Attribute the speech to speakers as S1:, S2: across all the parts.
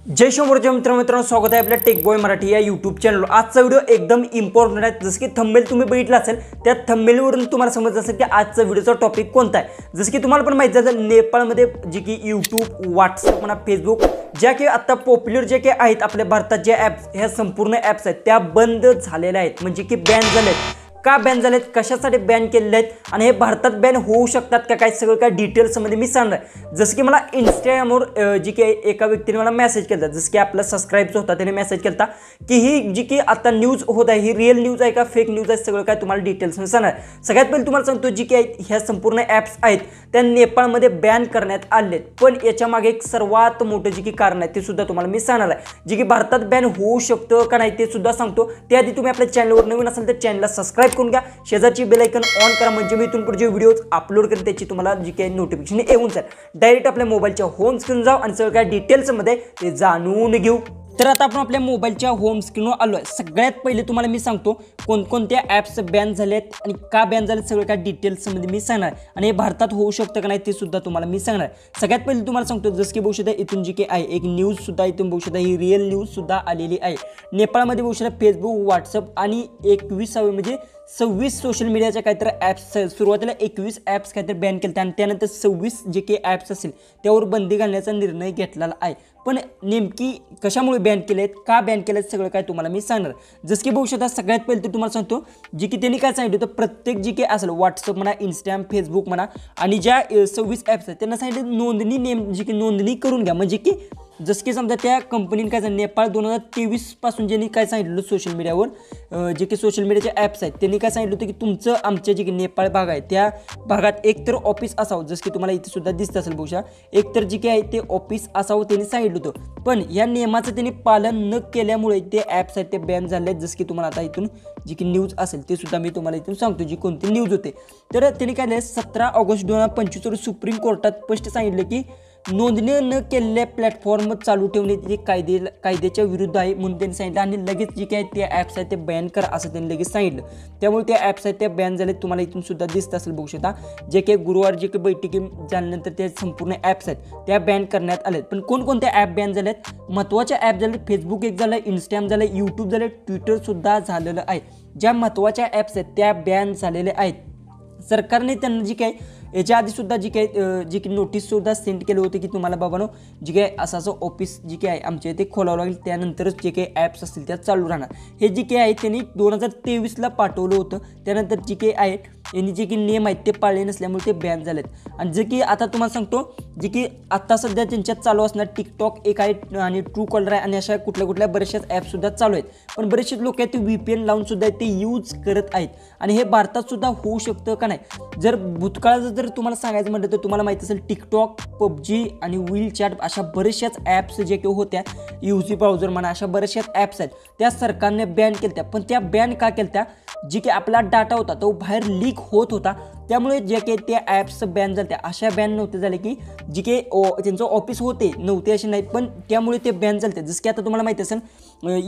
S1: जय शंभरच्या मित्रांनो स्वागत आहे आपल्या टेक बॉय मराठी या यूट्यूब चॅनलवर। आजचा व्हिडिओ एकदम इम्पॉर्टंट आहे। जसं की थंबनेल तुम्ही बघितला असेल, त्या थंबनेलवरून तुम्हाला समजलं असेल की आजचा व्हिडिओचा टॉपिक कोणता आहे। जसं की तुम्हाला पण माहिती आहे, नेपाळमध्ये जे की यूट्यूब, व्हॉट्सअप म्हणा, फेसबुक ज्या की आता पॉप्युलर जे काही आहेत आपल्या भारतात जे ॲप्स, ह्या संपूर्ण ॲप्स आहेत त्या बंद झालेल्या आहेत, म्हणजे की बॅन झाले आहेत। का बॅन झालेत, कशासाठी बॅन केलेले आहेत आणि हे भारतात बॅन होऊ शकतात का, काय सगळं काय डिटेल्समध्ये मी सांगणार आहे। जसं की मला इंस्टाग्रामवर जी की एका व्यक्तीने मला मेसेज केला, जसं की आपला सबस्क्राईब होता त्याने मेसेज केला की ही जी की आता न्यूज होत आहे ही रिअल न्यूज आहे का फेक न्यूज आहे, सगळं काय तुम्हाला डिटेल्समध्ये सांगणार आहे। सगळ्यात पहिले तुम्हाला सांगतो, जी की ह्या संपूर्ण ॲप्स आहेत त्या नेपाळमध्ये बॅन करण्यात आले, पण याच्या मागे एक सर्वात मोठं जे की कारण आहे ते सुद्धा तुम्हाला मी सांगणार आहे। जे की भारतात बॅन होऊ शकतं का नाही ते सुद्धा सांगतो। त्याआधी तुम्ही आपल्या चॅनलवर नवीन असाल तर चॅनलला सबस्क्राईब करून घ्या, शेजारची बेल आयकॉन ऑन करा, म्हणजे मी इथून पुढे जे व्हिडिओज अपलोड करेन त्याची तुम्हाला जी काही नोटिफिकेशन येऊन जाईल। डायरेक्ट आपल्या मोबाईलच्या होम स्क्रीन जाऊ आणि सगळं काय डिटेल्समध्ये ते जाणून घेऊ। तर आता आपण आपल्या मोबाईलच्या होम स्क्रीनवर आलो आहे। सगळ्यात पहिले तुम्हाला मी सांगतो कोणकोणत्या ॲप्स बॅन झालेत आणि का बॅन झालेत, सगळं काय डिटेल्समध्ये मी सांगणार आणि हे भारतात होऊ शकतं का नाही ते सुद्धा तुम्हाला मी सांगणार। सगळ्यात पहिले तुम्हाला सांगतो, जसं की बघू शकता इथून जी काही आहे एक न्यूज सुद्धा इथून बघू शकता, ही रिअल न्यूज सुद्धा आलेली आहे। नेपाळमध्ये बघू शकता फेसबुक, व्हॉट्सअप आणि 21 म्हणजे 26 सोशल मीडियाच्या काहीतरी ॲप्स, सुरुवातीला 21 ॲप्स काहीतरी बॅन केले आणि त्यानंतर 26 जे काही ॲप्स असेल त्यावर बंदी घालण्याचा निर्णय घेतलेला आहे। पण नेमकी कशामुळे बॅन केले आहेत, का बॅन केले आहेत, सगळं काय तुम्हाला मी सांगणार। जसं की बघू शकता सगळ्यात पहिले तर तुम्हाला सांगतो, जी की त्यांनी काय सांगितलं होतं, प्रत्येक जी काही असेल व्हॉट्सअप म्हणा, इंस्टाग्राम, फेसबुक म्हणा आणि ज्या 26 ॲप्स आहेत त्यांना सांगितलं नोंदणी जी की नोंदणी करून घ्या। म्हणजे की जसं की समजा त्या कंपनीने काय सांगितलं, नेपाळ 2023 पासून ज्यांनी काय सांगितलं सोशल मीडियावर जे की सोशल मीडियाचे ॲप्स आहेत त्यांनी काय सांगितलं होतं की तुमचं आमच्या जे की नेपाळ भाग आहे त्या भागात एकतर ऑफिस असावं, जसं की तुम्हाला इथे सुद्धा दिसत असेल बहुशा, एकतर जे काही आहे ते ऑफिस असावं त्यांनी सांगितलं होतं। पण या नियमाचं त्यांनी पालन न केल्यामुळे ते ॲप्स आहेत ते बॅन झाले आहेत। जसं की तुम्हाला आता इथून जी की न्यूज असेल ते सुद्धा मी तुम्हाला इथून सांगतो जी कोणती न्यूज होते। तर त्यांनी काय 17 ऑगस्ट 2025 रोजी सुप्रीम कोर्टात स्पष्ट सांगितलं की नोंदणी न केलेल्या प्लॅटफॉर्म चालू ठेवणे हे कायद्याच्या विरुद्ध आहे म्हणून त्यांनी सांगितलं आणि लगेच जे काही ते ॲप्स आहेत ते बॅन करा असं त्यांनी लगेच सांगितलं। त्यामुळे त्या ॲप्स आहेत त्या बॅन झालेत, तुम्हाला इथून सुद्धा दिसत असेल बघू शकता। जे काही गुरुवार जे काही बैठकी झाल्यानंतर ते संपूर्ण ॲप्स आहेत त्या बॅन करण्यात आलेत। पण कोणकोणत्या ॲप बॅन झालेत, महत्त्वाच्या ॲप झाले, फेसबुक एक झालं, इंस्टाग्राम झालं, यूट्यूब झालं, ट्विटर सुद्धा झालेलं आहे। ज्या महत्त्वाच्या ॲप्स आहेत त्या बॅन झालेल्या आहेत। सरकारने त्यांना जी काही याच्या आधी सुद्धा जी काही नोटीस सुद्धा सेंड केलं होतं की तुम्हाला बाबांनो जी काही असं ऑफिस जी काही आहे आमच्या इथे खोलावं लागेल, त्यानंतरच जे काही ॲप्स असतील त्या चालू राहणार। हे जे काही आहे त्यांनी 2023ला पाठवलं होतं। त्यानंतर जी काही आहेत यांनी जे की नियम आहेत ते पाळले नसल्यामुळे ते बॅन झालेत। आणि जे की आता तुम्हाला सांगतो, जे की आता सध्या त्यांच्यात चालू असणार टिकटॉक एक आहे आणि ट्रू कॉलर आहे आणि अशा कुठल्या बऱ्याचशाच ॲप्ससुद्धा चालू आहेत। पण बरेचसे लोक आहेत ते VPN लावून सुद्धा ते यूज करत आहेत आणि हे भारतात सुद्धा होऊ शकतं का नाही। जर भूतकाळाचं जर तुम्हाला सांगायचं म्हटलं तर तुम्हाला माहिती असेल टिकटॉक, पबजी आणि व्हील चॅट अशा बऱ्याचशाच ॲप्स जे काही होत्या, UC ब्राउझर म्हणा, अशा बऱ्याचशाच ॲप्स आहेत त्या सरकारने बॅन केल्या। पण त्या बॅन का केल्या, जी की आपला डाटा होता तो बाहेर लीक होत होता, त्यामुळे जे काही त्या ॲप्स बॅन झाल्या अशा बॅन नव्हते झाले की जी काही त्यांचं ऑफिस होते नव्हते असे नाहीत, पण त्यामुळे ते बॅन झाले। जसं की आता तुम्हाला माहिती असेल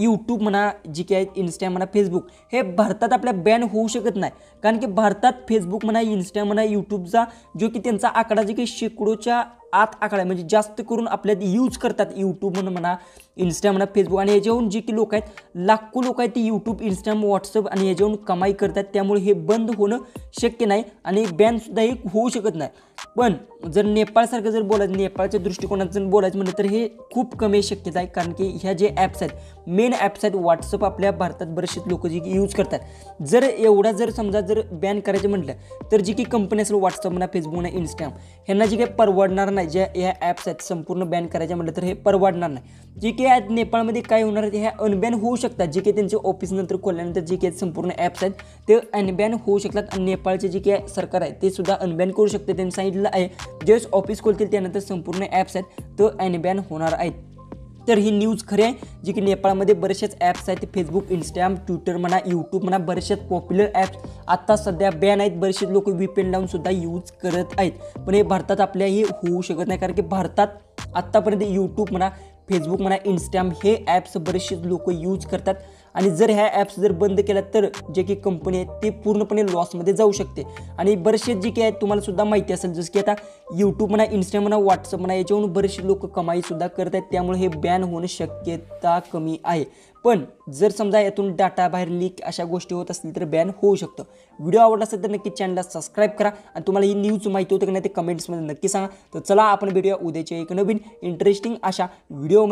S1: यूट्यूब म्हणा, जी काही आहेत इंस्टाग्राम म्हणा, फेसबुक हे भारतात आपल्या बॅन होऊ शकत नाही, कारण की भारतात फेसबुक म्हणा, इंस्टाग्राम म्हणा, यूट्यूबचा जो की त्यांचा आकडा जे काही शेकडोच्या आत आकडा आहे, म्हणजे जास्त करून आपल्यात यूज करतात यूट्यूब म्हणा, इंस्टाग्राम म्हणा, फेसबुक आणि याच्याहून जे की लोक आहेत, लाखो लोक आहेत ते यूट्यूब, इंस्टाग्राम, व्हॉट्सअप आणि याच्याहून कमाई करतात। त्यामुळे हे बंद होणं शक्य नाही आणि बॅनसुद्धा हे होऊ शकत नाही। पण जर नेपाळसारखं जर बोलायचं, नेपाळच्या दृष्टिकोनात जर बोलायचं म्हटलं तर हे खूप कमी शक्यता आहे, कारण की ह्या जे ॲप्स आहेत मेन ॲप्स आहेत व्हॉट्सअप आपल्या भारतात बरेचसे लोक जे यूज करतात। जर एवढा जर समजा जर बॅन करायचं म्हटलं तर जी की कंपनी असेल व्हॉट्सअप म्हणा, फेसबुक म्हणा, इंस्टाग्राम ह्यांना जे काही परवडणार नाही, ज्या ह्या ॲप्स आहेत संपूर्ण बॅन करायचं म्हटलं तर हे परवडणार नाही। जे काही आहेत नेपाळमध्ये काय होणार आहे, ह्या अनबॅन होऊ शकतात। जे काही त्यांचे ऑफिस नंतर खोलल्यानंतर जे काही संपूर्ण ॲप्स आहेत ते अनबॅन होऊ शकतात आणि नेपाळचे जे काही सरकार आहे ते सुद्धा अनबॅन करू शकते। त्यांनी सांगितलं आहे ज्यावेळेस ऑफिस खोलतील त्यानंतर संपूर्ण ॲप्स आहेत तो अनबॅन होणार आहेत। तर ही न्यूज खरी आहे, जी की नेपाळमध्ये बरेचसेच ॲप्स आहेत, फेसबुक, इंस्टाग्राम, ट्विटर म्हणा, यूट्यूब म्हणा, बरेचसेच पॉप्युलर ॲप्स आता सध्या बॅन आहेत। बरेचसे लोक VPN लावून सुद्धा यूज करत आहेत, पण हे भारतात आपल्याही होऊ शकत नाही, कारण की भारतात आत्तापर्यंत यूट्यूब म्हणा, फेसबुक म्हणा, इंस्टाग्राम हे ॲप्स बरेचसे लोक यूज करतात आणि जर ह्या ॲप्स जर बंद केल्या तर जे की कंपनी आहे ते पूर्णपणे लॉसमध्ये जाऊ शकते. आणि बरेचसे जे की आहेत तुम्हाला सुद्धा माहिती असेल, जसं की आता यूट्यूब म्हणा, इंस्टा म्हणा, व्हॉट्सअप म्हणा, याच्यावरून बरेचसे लोक कमाईसुद्धा करत आहेत. त्यामुळे हे बॅन होणं शक्यता कमी आहे. पण जर समजा यातून डाटा बाहेर लीक अशा गोष्टी होत असतील तर बॅन होऊ शकतं. व्हिडिओ आवडला असेल तर नक्की चॅनलला सबस्क्राईब करा आणि तुम्हाला ही न्यूज माहिती होतं की नाही ते कमेंट्समध्ये नक्की सांगा. तर चला आपण भेटूया उद्याच्या एक नवीन इंटरेस्टिंग अशा व्हिडिओ